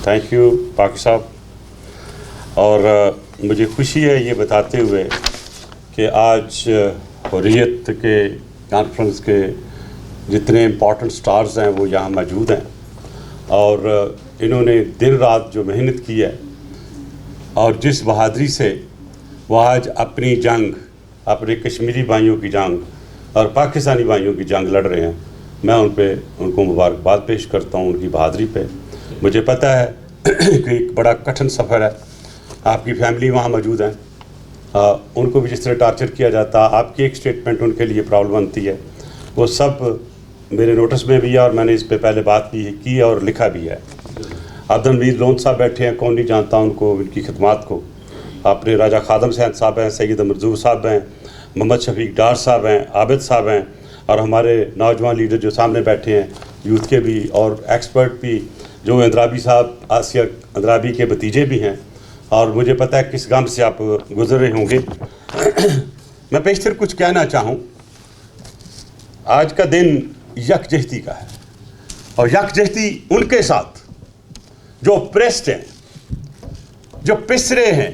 Thank you पाकी साहब। और मुझे खुशी है ये बताते हुए कि आज हुर्रियत के कॉन्फ्रेंस के जितने इम्पोर्टेंट स्टार्स हैं वो यहाँ मौजूद हैं और इन्होंने दिन रात जो मेहनत की है और जिस बहादुरी से वो आज अपनी जंग, अपने कश्मीरी भाइयों की जंग और पाकिस्तानी भाइयों की जंग लड़ रहे हैं, मैं उनको मुबारकबाद पेश करता हूँ उनकी बहादुरी पे। मुझे पता है कि एक बड़ा कठिन सफ़र है। आपकी फैमिली वहाँ मौजूद है, उनको भी जिस तरह टार्चर किया जाता, आपकी एक स्टेटमेंट उनके लिए प्रॉब्लम बनती है, वो सब मेरे नोटिस में भी है और मैंने इस पे पहले बात भी की और लिखा भी है। अब्दुल लोन साहब बैठे हैं, कौन नहीं जानता उनको, उनकी खिदमात को। अपने राजा खादम सैन साहब हैं, सैयद मंजूर साहब हैं, मोहम्मद शफीक डार साहब हैं, आबिद साहब हैं और हमारे नौजवान लीडर जो सामने बैठे हैं यूथ के भी और एक्सपर्ट भी, जो अंद्राबी साहब आसिया अंद्राबी के भतीजे भी हैं और मुझे पता है किस गम से आप गुजर रहे होंगे। मैं पेशतर कुछ कहना चाहूँ। आज का दिन यकजहती का है और यकजहती उनके साथ जो प्रेस्ड हैं, जो पिसरे हैं,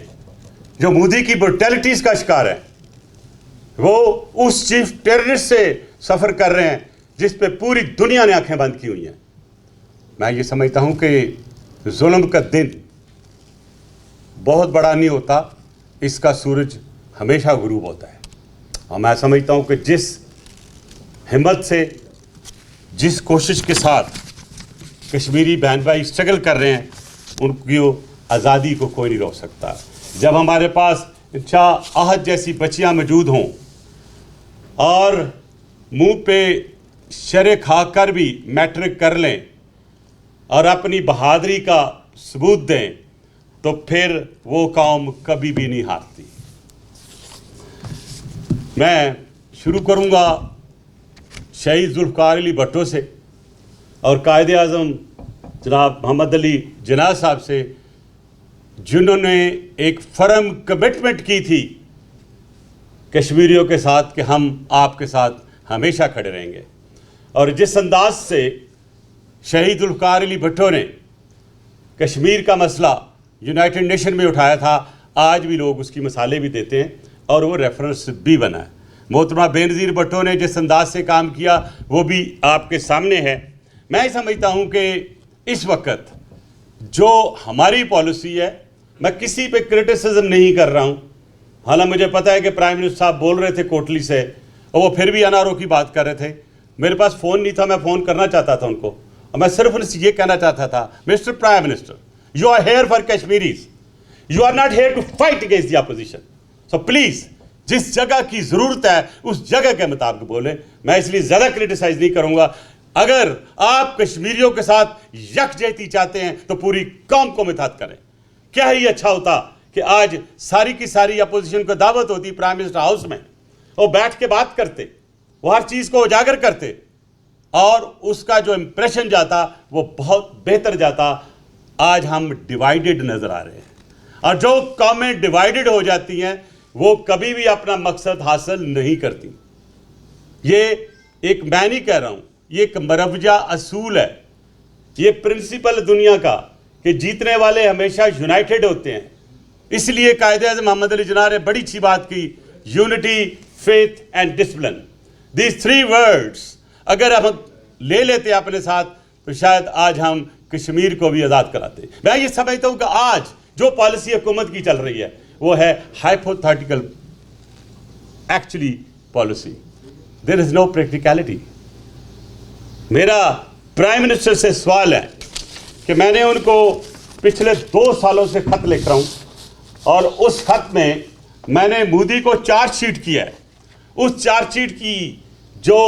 जो मोदी की ब्रुटैलिटीज़ का शिकार है, वो उस चीफ टेररिस्ट से सफ़र कर रहे हैं जिस पे पूरी दुनिया ने आंखें बंद की हुई हैं। मैं ये समझता हूँ कि जुल्म का दिन बहुत बड़ा नहीं होता, इसका सूरज हमेशा गुरूब होता है। और मैं समझता हूँ कि जिस हिम्मत से, जिस कोशिश के साथ कश्मीरी बहन भाई स्ट्रगल कर रहे हैं, उनकी आज़ादी को कोई नहीं रोक सकता। जब हमारे पास शाह आहद जैसी बच्चियाँ मौजूद हों और मुंह पे शरे खाकर भी मैट्रिक कर लें और अपनी बहादुरी का सबूत दें, तो फिर वो कौम कभी भी नहीं हारती। मैं शुरू करूँगा शहीद जुल्फ़िकार अली भुट्टो से और कायदे आज़म जनाब मोहम्मद अली जिन्ना साहब से, जिन्होंने एक फर्म कमिटमेंट की थी कश्मीरियों के साथ कि हम आपके साथ हमेशा खड़े रहेंगे। और जिस अंदाज से शहीद जुल्फ़िकार अली भुट्टो ने कश्मीर का मसला यूनाइटेड नेशन में उठाया था, आज भी लोग उसकी मिसालें भी देते हैं और वो रेफरेंस भी बना है। मोहतरमा बेनज़ीर भुट्टो ने जिस अंदाज से काम किया वो भी आपके सामने है। मैं समझता हूँ कि इस वक्त जो हमारी पॉलिसी है, मैं किसी पे क्रिटिसिज्म नहीं कर रहा हूँ। हालांकि मुझे पता है कि प्राइम मिनिस्टर साहब बोल रहे थे कोटली से और वो फिर भी एनआरओ की बात कर रहे थे। मेरे पास फ़ोन नहीं था, मैं फ़ोन करना चाहता था उनको और मैं सिर्फ उनसे ये कहना चाहता था, mister prime minister, you are here for Kashmiris, you are not here to fight against the opposition. So please जिस जगह की ज़रूरत है उस जगह के मुताबिक बोलें। मैं इसलिए ज़्यादा क्रिटिसाइज़ नहीं करूँगा। अगर आप कश्मीरियों के साथ यकजहती चाहते हैं तो पूरी कौम को मिताहत करें। क्या ही अच्छा होता कि आज सारी की सारी अपोजिशन को दावत होती प्राइम मिनिस्टर हाउस में, वो बैठ के बात करते, वो हर चीज़ को उजागर करते और उसका जो इम्प्रेशन जाता वो बहुत बेहतर जाता। आज हम डिवाइडेड नज़र आ रहे हैं और जो कौमें डिवाइडेड हो जाती हैं वो कभी भी अपना मकसद हासिल नहीं करती। ये एक, मैं नहीं कह रहा हूँ, ये एक मरवजा असूल है, ये प्रिंसिपल दुनिया का कि जीतने वाले हमेशा यूनाइटेड होते हैं। इसलिए कायदे आज़म मोहम्मद अली जिन्ना ने बड़ी अच्छी बात की, unity, faith and discipline. These 3 words अगर हम ले लेते अपने साथ तो शायद आज हम कश्मीर को भी आज़ाद कराते। मैं ये समझता हूँ कि आज जो पॉलिसी हुकूमत की चल रही है वो है hypothetical actually policy, there is no practicality. मेरा प्राइम मिनिस्टर से सवाल है कि मैंने उनको पिछले 2 सालों से खत लिख रहा हूँ और उस खत में मैंने मोदी को चार्जशीट किया है। उस चार्जशीट की जो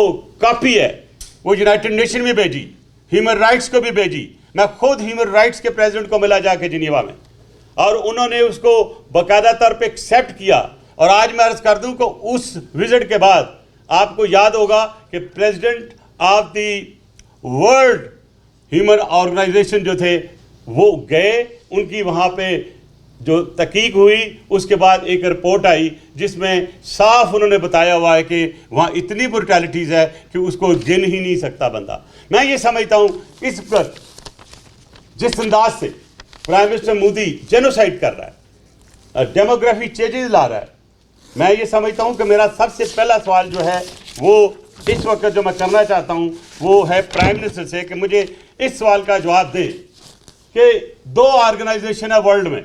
कॉपी है वो यूनाइटेड नेशन में भेजी, ह्यूमन राइट्स को भी भेजी। मैं खुद ह्यूमन राइट्स के प्रेसिडेंट को मिला जाके जिनेवा में और उन्होंने उसको बाकायदा तौर पे एक्सेप्ट किया। और आज मैं अर्ज़ कर दूं कि उस विजिट के बाद आपको याद होगा कि president of the world human organization जो थे वो गए, उनकी वहाँ पे जो तहकीक हुई, उसके बाद एक रिपोर्ट आई जिसमें साफ उन्होंने बताया हुआ है कि वहाँ इतनी ब्रुटैलिटीज़ है कि उसको गिन ही नहीं सकता बंदा। मैं ये समझता हूँ इस पर जिस अंदाज से प्राइम मिनिस्टर मोदी जेनोसाइड कर रहा है, डेमोग्राफी चेंजेस ला रहा है। मैं ये समझता हूँ कि मेरा सबसे पहला सवाल जो है वो इस वक्त जो मैं करना चाहता हूँ वो है प्राइम मिनिस्टर से कि मुझे इस सवाल का जवाब दें कि 2 ऑर्गेनाइजेशन है वर्ल्ड में,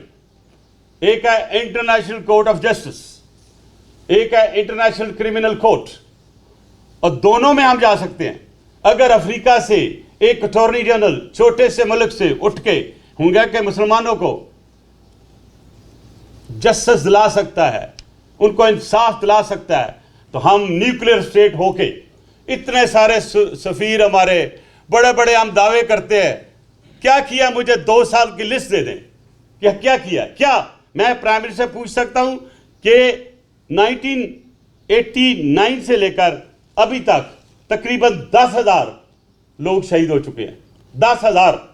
एक है इंटरनेशनल कोर्ट ऑफ जस्टिस, एक है इंटरनेशनल क्रिमिनल कोर्ट, और दोनों में हम जा सकते हैं। अगर अफ्रीका से एक अटॉर्नी जनरल छोटे से मुल्क से उठ के होंगे कि मुसलमानों को जस्टिस दिला सकता है, उनको इंसाफ दिला सकता है, तो हम न्यूक्लियर स्टेट होके इतने सारे सफीर हमारे बड़े बड़े हम दावे करते हैं, क्या किया? मुझे 2 साल की लिस्ट दे दें, क्या किया? क्या मैं प्राइम मिनिस्टर से पूछ सकता हूं कि 1989 से लेकर अभी तक तकरीबन 10,000 लोग शहीद हो चुके हैं, 10,000,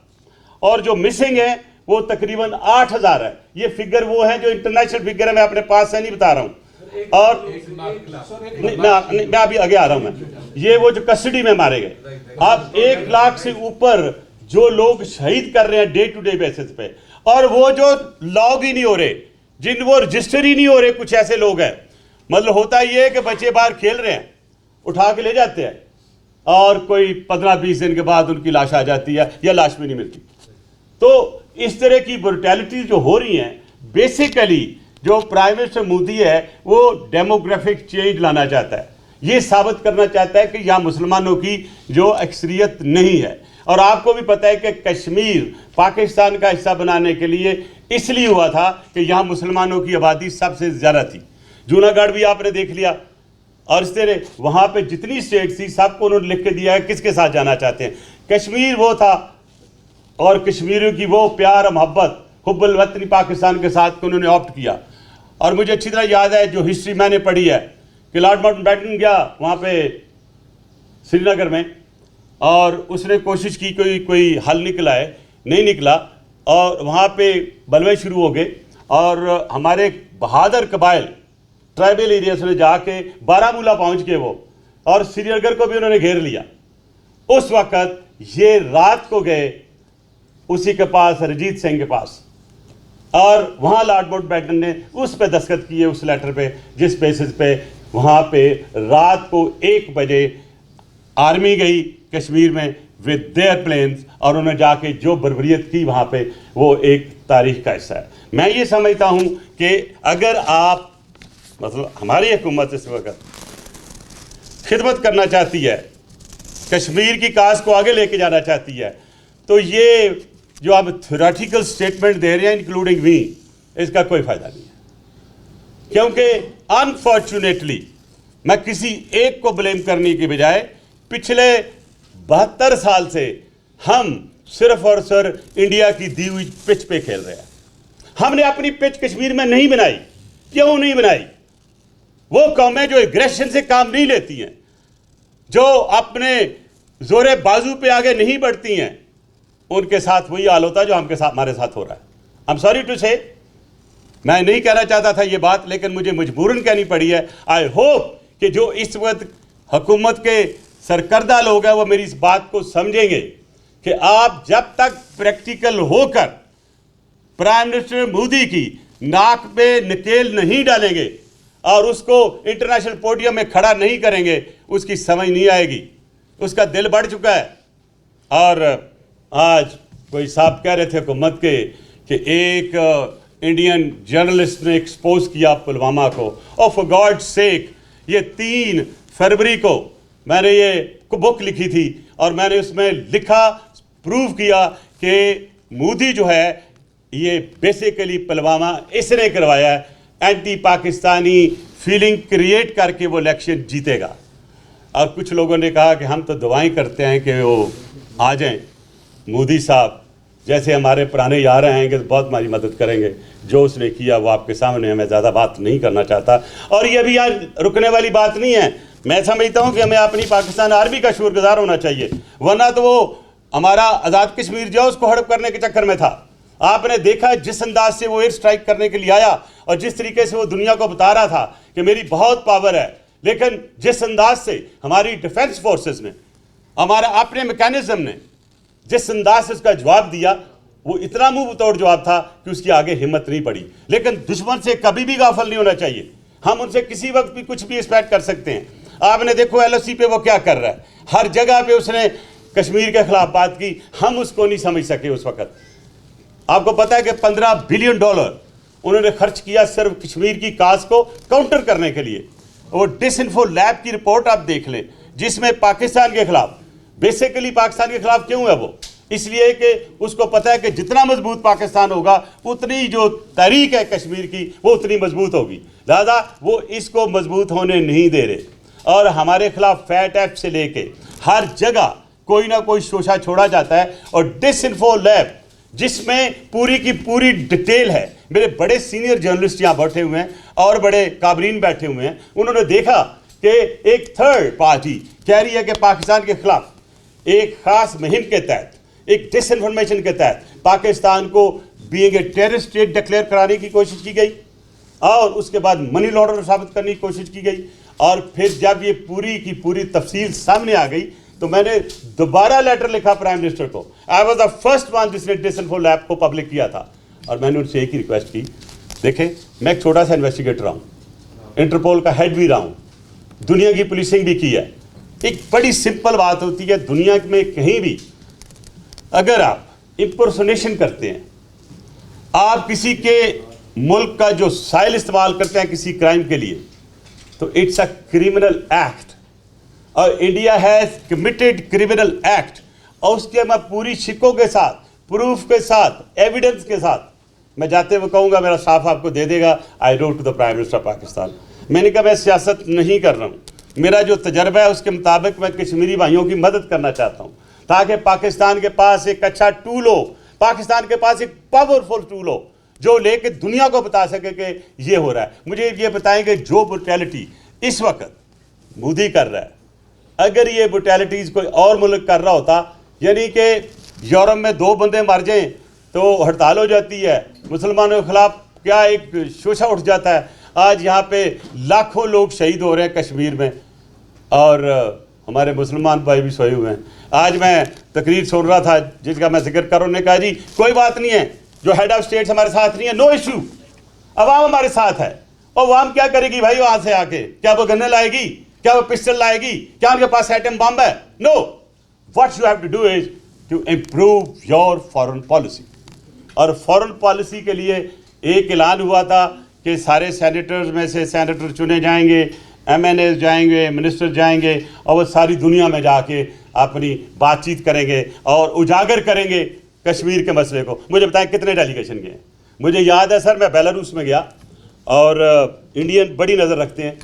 और जो मिसिंग है वो तकरीबन 8,000 है। ये फिगर वो है जो इंटरनेशनल फिगर है, मैं अपने पास से नहीं बता रहा हूं। और मैं अभी आगे आ रहा हूं। मैं ये वो जो कस्टडी में मारे गए, आप 1 लाख से ऊपर जो लोग शहीद कर रहे हैं डे टू डे बेसिस पे, और वो जो लॉग ही नहीं हो रहे, जिन वो रजिस्टर ही नहीं हो रहे, कुछ ऐसे लोग हैं। मतलब होता ये है कि बच्चे बाहर खेल रहे हैं, उठा के ले जाते हैं, और कोई 15-20 दिन के बाद उनकी लाश आ जाती है या लाश भी नहीं मिलती। तो इस तरह की ब्रुटैलिटी जो हो रही हैं, बेसिकली जो प्राइम मिनिस्टर मोदी है वो डेमोग्राफिक चेंज लाना चाहता है, ये साबित करना चाहता है कि यहाँ मुसलमानों की जो अक्सरियत नहीं है। और आपको भी पता है कि कश्मीर पाकिस्तान का हिस्सा बनाने के लिए इसलिए हुआ था कि यहाँ मुसलमानों की आबादी सबसे ज़्यादा थी। जूनागढ़ भी आपने देख लिया, और इस तरह वहाँ पे जितनी स्टेट थी सबको उन्होंने लिख के दिया है किसके साथ जाना चाहते हैं। कश्मीर वो था, और कश्मीरियों की वो प्यार मोहब्बत हुब्बुल वतनी पाकिस्तान के साथ को उन्होंने ऑप्ट किया। और मुझे अच्छी तरह याद है, जो हिस्ट्री मैंने पढ़ी है, कि लॉर्ड माउंटबेटन गया वहाँ पे श्रीनगर में, और उसने कोशिश की, कोई हल निकला है, नहीं निकला, और वहाँ पे बलवे शुरू हो गए, और हमारे बहादुर कबाइल ट्राइबल एरिया से जाके बारामूला पहुँच गए वो, और श्रीनगर को भी उन्होंने घेर लिया। उस वक़्त ये रात को गए उसी के पास, रंजीत सिंह के पास, और वहाँ लॉर्ड माउंटबेटन ने उस पे दस्तखत किए, उस लेटर पे, जिस बेसिस पे वहाँ पे रात को 1 बजे आर्मी गई कश्मीर में विद देयर प्लेन्स, और उन्होंने जाके जो बर्बरियत की वहाँ पे, वो एक तारीख का हिस्सा है। मैं ये समझता हूँ कि अगर आप, मतलब हमारी हुकूमत इस वक्त खिदमत करना चाहती है, कश्मीर की काज को आगे लेके जाना चाहती है, तो ये जो आप थ्योरेटिकल स्टेटमेंट दे रहे हैं इंक्लूडिंग मी, इसका कोई फ़ायदा नहीं है। क्योंकि अनफॉर्चुनेटली मैं किसी एक को ब्लेम करने की बजाय पिछले 72 साल से हम सिर्फ और सिर्फ इंडिया की दी हुई पिच पे खेल रहे हैं। हमने अपनी पिच कश्मीर में नहीं बनाई। क्यों नहीं बनाई? वो कौमें जो एग्रेशन से काम नहीं लेती हैं, जो अपने जोरे बाजू पे आगे नहीं बढ़ती हैं, उनके साथ वही हाल होता है जो हमारे साथ हो रहा है। आई एम सॉरी टू से, मैं नहीं कहना चाहता था ये बात, लेकिन मुझे मजबूरन कहनी पड़ी है। आई होप कि जो इस वक्त हुकूमत के सरकर्दा लोग हैं वो मेरी इस बात को समझेंगे कि आप जब तक प्रैक्टिकल होकर प्राइम मिनिस्टर मोदी की नाक पे नकेल नहीं डालेंगे और उसको इंटरनेशनल पोडियम में खड़ा नहीं करेंगे, उसकी समझ नहीं आएगी। उसका दिल बढ़ चुका है। और आज कोई साहब कह रहे थे हुकूमत के कि एक इंडियन जर्नलिस्ट ने एक्सपोज किया पुलवामा को, और फॉर गॉड सेक, ये 3 फरवरी को मैंने ये बुक लिखी थी, और मैंने उसमें लिखा, प्रूव किया कि मोदी जो है ये बेसिकली पुलवामा इसने करवाया है, एंटी पाकिस्तानी फीलिंग क्रिएट करके वो इलेक्शन जीतेगा। और कुछ लोगों ने कहा कि हम तो दुआएं करते हैं कि वो आ जाएं, मोदी साहब जैसे हमारे पुराने यार आएंगे तो बहुत हमारी मदद करेंगे। जो उसने किया वो आपके सामने है, मैं ज़्यादा बात नहीं करना चाहता। और ये भी आज रुकने वाली बात नहीं है। मैं समझता हूँ कि हमें अपनी पाकिस्तान आर्मी का शुक्रगुजार होना चाहिए, वरना तो वो हमारा आज़ाद कश्मीर जो उसको हड़प करने के चक्कर में था। आपने देखा जिस अंदाज से वो एयर स्ट्राइक करने के लिए आया, और जिस तरीके से वो दुनिया को बता रहा था कि मेरी बहुत पावर है, लेकिन जिस अंदाज से हमारी डिफेंस फोर्सेस ने, हमारा अपने मैकेनिज्म ने जिस अंदाज से उसका जवाब दिया, वो इतना मुंह तोड़ जवाब था कि उसकी आगे हिम्मत नहीं पड़ी। लेकिन दुश्मन से कभी भी गाफिल नहीं होना चाहिए। हम उनसे किसी वक्त भी कुछ भी एक्सपेक्ट कर सकते हैं। आपने देखो LOC पे वो क्या कर रहा है, हर जगह पे उसने कश्मीर के खिलाफ बात की, हम उसको नहीं समझ सके उस वक्त। आपको पता है कि $15 बिलियन उन्होंने खर्च किया सिर्फ कश्मीर की काज को काउंटर करने के लिए। वो डिसइंफो लैब की रिपोर्ट आप देख लें, जिसमें पाकिस्तान के खिलाफ, बेसिकली पाकिस्तान के खिलाफ क्यों है वो, इसलिए कि उसको पता है कि जितना मजबूत पाकिस्तान होगा उतनी जो तहरीक है कश्मीर की वो उतनी मजबूत होगी, लिहाजा वो इसको मजबूत होने नहीं दे रहे। और हमारे खिलाफ फैट ऐप से लेके हर जगह कोई ना कोई शोशा छोड़ा जाता है। और डिसइंफो लैब जिसमें पूरी की पूरी डिटेल है, मेरे बड़े सीनियर जर्नलिस्ट यहाँ बैठे हुए हैं और बड़े काबरीन बैठे हुए हैं, उन्होंने देखा कि एक थर्ड पार्टी कह रही है कि पाकिस्तान के खिलाफ एक खास मुहिम के तहत, एक डिसइंफॉर्मेशन के तहत पाकिस्तान को being a terrorist state declare कराने की कोशिश की गई और उसके बाद मनी लॉन्डर साबित करने की कोशिश की गई। और फिर जब ये पूरी की पूरी तफसील सामने आ गई तो मैंने दोबारा लेटर लिखा प्राइम मिनिस्टर को। I was the first one जिसने डिसइंफो लैब को पब्लिक किया था और मैंने उनसे एक ही रिक्वेस्ट की, देखें मैं एक छोटा सा इन्वेस्टिगेटर रहा हूँ, इंटरपोल का हेड भी रहा हूँ, दुनिया की पुलिसिंग भी की है। एक बड़ी सिंपल बात होती है, दुनिया में कहीं भी अगर आप इंपर्सोनेशन करते हैं, आप किसी के मुल्क का जो साइल इस्तेमाल करते हैं किसी क्राइम के लिए, तो इट्स अ क्रिमिनल एक्ट और India has committed criminal act. और उसके मैं पूरी शिकों के साथ, प्रूफ के साथ, एविडेंस के साथ मैं जाते हुए कहूँगा, मेरा साफ आपको दे देगा। I wrote to the prime minister Pakistan, मैंने कहा मैं सियासत नहीं कर रहा हूँ, मेरा जो तजर्बा है उसके मुताबिक मैं कश्मीरी भाइयों की मदद करना चाहता हूँ ताकि पाकिस्तान के पास एक अच्छा टूल हो, पाकिस्तान के पास एक पावरफुल टूल हो जो लेके दुनिया को बता सके कि ये हो रहा है। मुझे ये बताएंगे जो ब्रुटैलिटी इस वक्त मोदी कर रहा है, अगर ये ब्रुटैलिटीज़ कोई और मुल्क कर रहा होता, यानी कि यूरोप में 2 बंदे मर जाएं तो हड़ताल हो जाती है, मुसलमानों के खिलाफ क्या एक शोशा उठ जाता है। आज यहाँ पे लाखों लोग शहीद हो रहे हैं कश्मीर में और हमारे मुसलमान भाई भी सोए हुए हैं। आज मैं तकरीर सुन रहा था जिसका मैं जिक्र कर रहा हूँ, उन्होंने कहा जी कोई बात नहीं है, जो हेड ऑफ स्टेट्स हमारे साथ नहीं है, नो इशू, अवाम हमारे साथ है। और अवाम क्या करेगी भाई वहाँ से आके, क्या वो गन्ने लाएगी, क्या वो पिस्टल लाएगी, क्या उनके पास एटम बम है? No, what you have to do is to improve your foreign policy. और फॉरेन पॉलिसी के लिए एक ऐलान हुआ था कि सारे सेनेटर्स में से सेनेटर चुने जाएंगे, MNA जाएंगे, मिनिस्टर जाएंगे और वो सारी दुनिया में जाके अपनी बातचीत करेंगे और उजागर करेंगे कश्मीर के मसले को। मुझे बताएं कितने डेलीगेशन गए? मुझे याद है सर, मैं बेलारूस में गया और इंडियन बड़ी नज़र रखते हैं,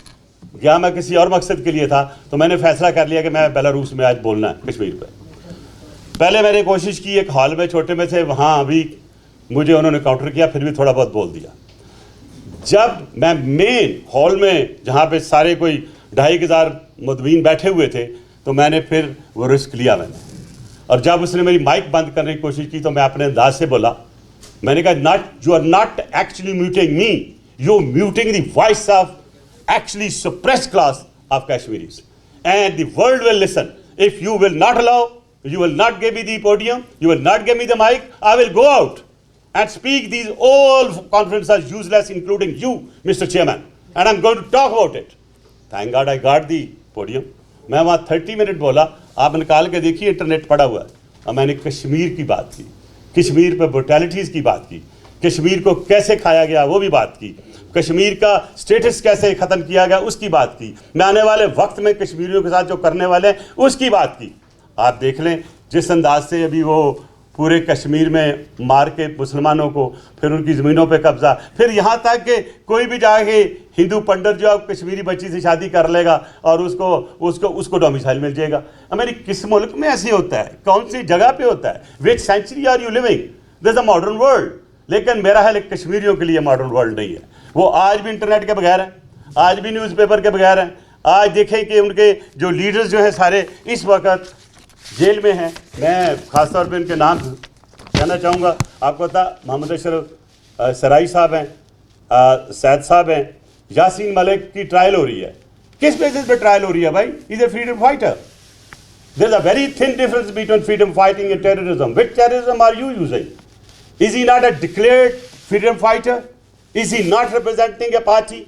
गया मैं किसी और मकसद के लिए था, तो मैंने फैसला कर लिया कि मैं बेलारूस में आज बोलना है कश्मीर पर। पहले मैंने कोशिश की एक हॉल में छोटे में थे, वहाँ अभी मुझे उन्होंने काउंटर किया, फिर भी थोड़ा बहुत बोल दिया। जब मैं मेन हॉल में जहाँ पे सारे कोई 2500 मुदवीन बैठे हुए थे, तो मैंने फिर वो रिस्क लिया मैंने। और जब उसने मेरी माइक बंद करने की कोशिश की तो मैं अपने अंदाज से बोला, मैंने कहा you are not actually muting me, you muting the voice of actually suppressed class of Kashmiris and the world will listen. If you will not allow, you will not give me the podium, you will not give me the mic, I will go out and speak these all conferences are useless, including you, Mr. Chairman, and I'm going to talk about it. Thank God I got the podium. मैं वहाँ 30 minute बोला, आप निकाल के देखिए, internet पड़ा हुआ है। और मैंने कश्मीर की बात की, कश्मीर पर ब्रुटैलिटीज़ की बात की, कश्मीर को कैसे खाया गया वो भी बात की, कश्मीर का स्टेटस कैसे ख़त्म किया गया उसकी बात की, मैं आने वाले वक्त में कश्मीरियों के साथ जो करने वाले हैं उसकी बात की। आप देख लें जिस अंदाज से अभी वो पूरे कश्मीर में मार के मुसलमानों को, फिर उनकी ज़मीनों पे कब्ज़ा, फिर यहाँ तक कि कोई भी जाके हिंदू पंडित जो अब कश्मीरी बच्ची से शादी कर लेगा और उसको डोमिसाइल मिल जाएगा। मेरी किस मुल्क में ऐसे होता है, कौन सी जगह पे होता है? Which century are you living? This a modern world. लेकिन मेरा ख्याल कश्मीरियों के लिए मॉडर्न वर्ल्ड नहीं है। वो आज भी इंटरनेट के बगैर हैं, आज भी न्यूज़पेपर के बगैर हैं। आज देखें कि उनके जो लीडर्स जो हैं सारे इस वक्त जेल में हैं। मैं ख़ासतौर पे उनके नाम कहना चाहूँगा। आपको पता मोहम्मद अशरफ सराई साहब हैं, सैद साहब हैं, यासीन मलिक की ट्रायल हो रही है। किस बेसिस पे ट्रायल हो रही है भाई? Is a freedom fighter. There is a very thin difference between freedom fighting and terrorism. Which terrorism are you using? Is he not a declared freedom fighter? Is he not representing a party?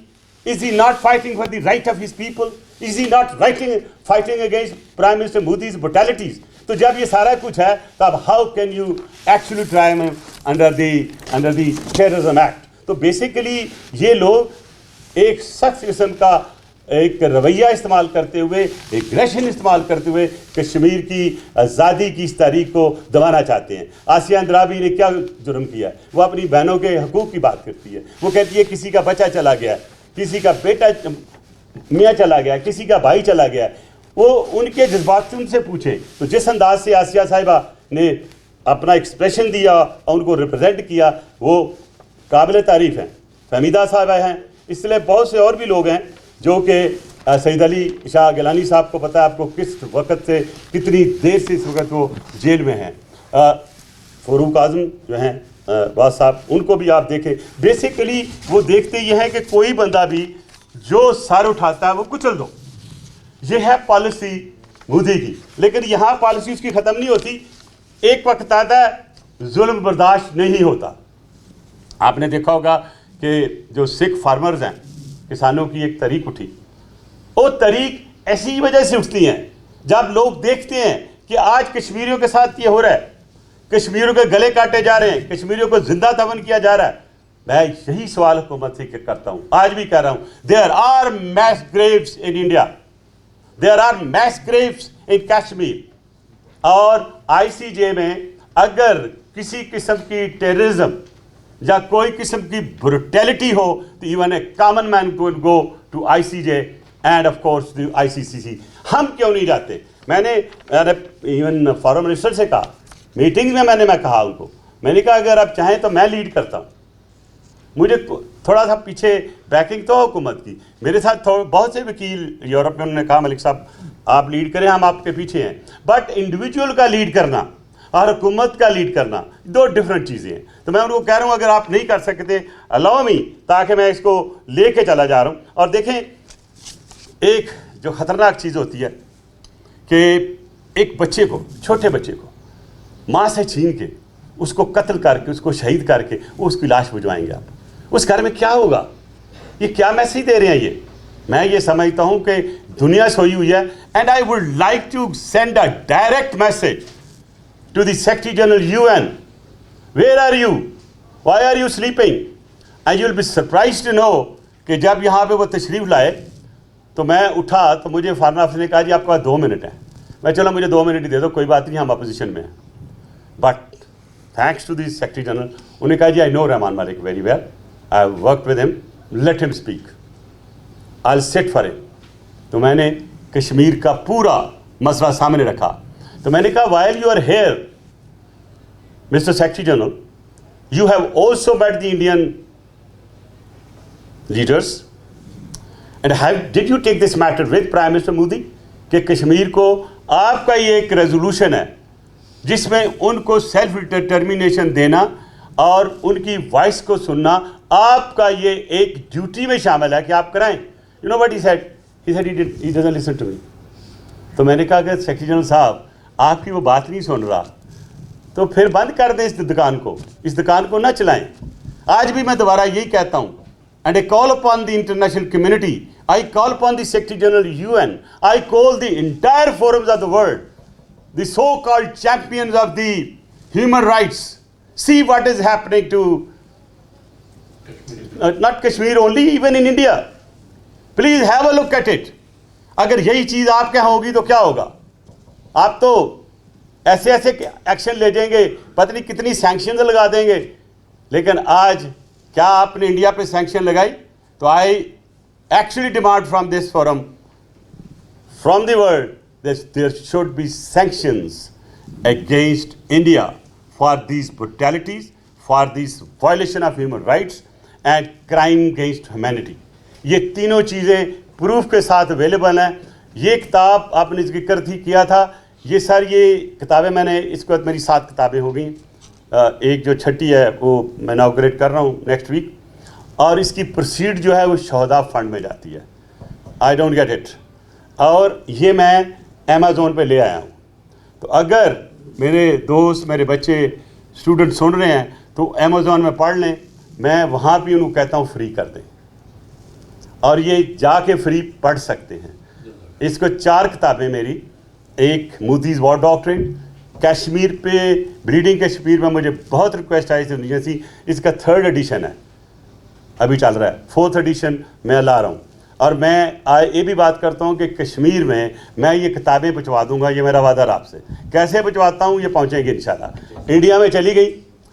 Is he not fighting for the right of his people? Is he not fighting against Prime Minister Modi's brutalities? तो जब ये सारा कुछ है तब how can you actually try him under the terrorism act? तो basically ये लोग एक सख्त किस्म का एक रवैया इस्तेमाल करते हुए, एग्रेशन इस्तेमाल करते हुए कश्मीर की आज़ादी की इस तारीख को दबाना चाहते हैं। आसिया अंद्राबी ने क्या जुर्म किया है? वो अपनी बहनों के हकूक़ की बात करती है। वो कहती है किसी का बच्चा चला गया, किसी का बेटा मियाँ चला गया, किसी का भाई चला गया, वो उनके जज्बात उनसे पूछे। तो जिस अंदाज से आसिया साहिबा ने अपना एक्सप्रेशन दिया और उनको रिप्रेजेंट किया, वो काबिल तारीफ़ हैं। फहमीदा साहिबा हैं, इसलिए बहुत से और भी लोग हैं जो कि सईद अली शाह गिलानी साहब को पता है आपको किस वक्त से कितनी देर से इस वक्त वो जेल में हैं। फ़ारूक आज़म जो हैं वाज साहब, उनको भी आप देखें। बेसिकली वो देखते ये हैं कि कोई बंदा भी जो सर उठाता है वो कुचल दो। ये है पॉलिसी मोदी की, लेकिन यहाँ पॉलिसी उसकी ख़त्म नहीं होती। एक वक्त आता है जुल्म बर्दाश्त नहीं होता। आपने देखा होगा कि जो सिख फार्मर्स हैं, किसानों की एक तहरीक उठी, वो तहरीक ऐसी वजह से उठती हैं जब लोग देखते हैं कि आज कश्मीरियों के साथ ये हो रहा है, कश्मीरियों के गले काटे जा रहे हैं, कश्मीरियों को जिंदा दफन किया जा रहा है। मैं यही सवाल हुकूमत से करता हूँ, आज भी कह रहा हूँ, there are mass graves in India, there are mass graves in Kashmir. और ICJ में अगर किसी किस्म की टेररिज्म या कोई किस्म की ब्रुटैलिटी हो तो even a common man can go to ICJ and of course to ICCC। हम क्यों नहीं जाते? मैंने इवन फॉरेन मिनिस्टर से कहा, मीटिंग्स में मैं कहा उनको, मैंने कहा अगर आप चाहें तो मैं लीड करता हूँ। मुझे थोड़ा सा पीछे बैकिंग तो हुकूमत की, मेरे साथ बहुत से वकील यूरोप में, उन्होंने कहा मलिक साहब आप लीड करें, हम आपके पीछे हैं। बट इंडिविजुअल का लीड करना और हुकूमत का लीड करना दो डिफरेंट चीज़ें हैं। तो मैं उनको कह रहा हूँ अगर आप नहीं कर सकते अलाउ मी, ताकि मैं इसको लेके चला जा रहा हूँ। और देखें, एक जो ख़तरनाक चीज़ होती है कि एक बच्चे को, छोटे बच्चे को माँ से छीन के उसको कत्ल करके, उसको शहीद करके वो उसकी लाश भिजवाएंगे आप, उस घर में क्या होगा? ये क्या मैसेज दे रहे हैं ये? मैं ये समझता हूँ कि दुनिया सोई हुई है। And I would like to send a direct message to the Secretary General UN, where are you? Why are you sleeping? And you'll be surprised to know कि जब यहाँ पे वो तशरीफ़ लाए तो मैं उठा तो मुझे फॉरेन ऑफिस ने कहा जी आपके पास 2 मिनट हैं। मैं चलो मुझे 2 मिनट ही दे दो, कोई बात नहीं, हम अपोजिशन में हैं। But thanks to the secretary general, उन्हें कहा जी I know Rahman Malik very well, I work with him, let him speak, I will sit for him. तो मैंने कश्मीर का पूरा मसला सामने रखा। तो मैंने कहा while you are here, Mr. Secretary General, you have also met the Indian leaders, and did you take this matter with Prime Minister Modi कि कश्मीर को आपका ये एक रेजोल्यूशन है जिसमें उनको सेल्फ डिटर्मिनेशन देना और उनकी वॉइस को सुनना आपका ये एक ड्यूटी में शामिल है कि आप कराएं। You know what he said? He said he doesn't listen to me. तो मैंने कहा कि सेक्रेटरी जनरल साहब आपकी वो बात नहीं सुन रहा तो फिर बंद कर दें इस दुकान को ना चलाएं। आज भी मैं दोबारा यही कहता हूँ, and I call upon the international community, I call upon the secretary general UN, I call the entire forums of the world, the so called champions of the human rights, see what is happening to not Kashmir only, even in India. Please have a look at it. अगर यही चीज़ आपके यहाँ होगी तो क्या होगा? आप तो ऐसे ऐसे एक्शन ले जाएंगे, पता नहीं कितनी सैंक्शन लगा देंगे। लेकिन आज क्या आपने इंडिया पे सैंक्शन लगाई? तो I actually demand from this forum, from the world, there should be sanctions against India for these brutalities, for this violation of human rights and crime against humanity. ये तीनों चीज़ें प्रूफ के साथ available हैं। ये किताब आपने जिक्र थी किया था, ये ये किताबें मैंने, इसके बाद मेरी 7 किताबें हो गई। एक जो छठी है वो मैं इनॉग्रेट कर रहा हूँ नेक्स्ट वीक, और इसकी प्रोसीड जो है वो शहदा फंड में जाती है। I don't get it. और ये मैं अमेज़ोन पे ले आया हूँ। तो अगर मेरे दोस्त, मेरे बच्चे, स्टूडेंट सुन रहे हैं तो अमेज़ॉन में पढ़ लें, मैं वहाँ भी उनको कहता हूँ फ्री कर दें, और ये जाके फ्री पढ़ सकते हैं। इसको 4 किताबें मेरी, एक मोदीज़ वॉर डॉक्ट्रिन, कश्मीर पे ब्लीडिंग कश्मीर में मुझे बहुत रिक्वेस्ट आई थी दुनिया से, इसका 3rd एडिशन है, अभी चल रहा है, 4th एडिशन मैं ला रहा हूँ। और मैं ये भी बात करता हूँ कि कश्मीर में मैं ये किताबें पहुँचवा दूँगा, ये मेरा वादा आपसे। कैसे पहुँचवाता हूँ, ये पहुँचेंगे इंशाल्लाह। इंडिया में चली गई,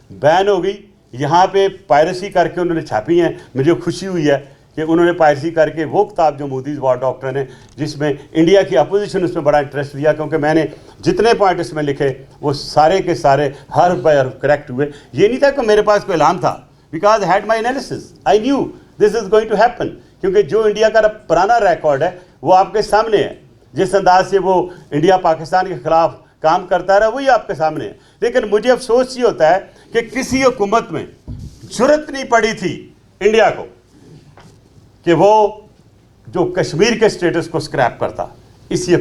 बैन हो गई, यहाँ पे पायरेसी करके उन्होंने छापी हैं। मुझे खुशी हुई है कि उन्होंने पायरेसी करके वो किताब जो मोदीज़ वॉर डॉक्ट्रिन है, जिसमें इंडिया की अपोजिशन उसमें बड़ा इंटरेस्ट लिया, क्योंकि मैंने जितने पॉइंट इसमें लिखे वो सारे के सारे हर बाय हर करेक्ट हुए। ये नहीं था कि मेरे पास कोई ऐलान था, because had my analysis, I knew this is going to happen, क्योंकि जो इंडिया का पुराना रिकॉर्ड है वो आपके सामने है। जिस अंदाज से वो इंडिया पाकिस्तान के ख़िलाफ़ काम करता रहा वही आपके सामने है। लेकिन मुझे अफसोस ये होता है कि किसी हुकूमत में जुर्रत नहीं पड़ी थी इंडिया को कि वो जो कश्मीर के स्टेटस को स्क्रैप करता। इसी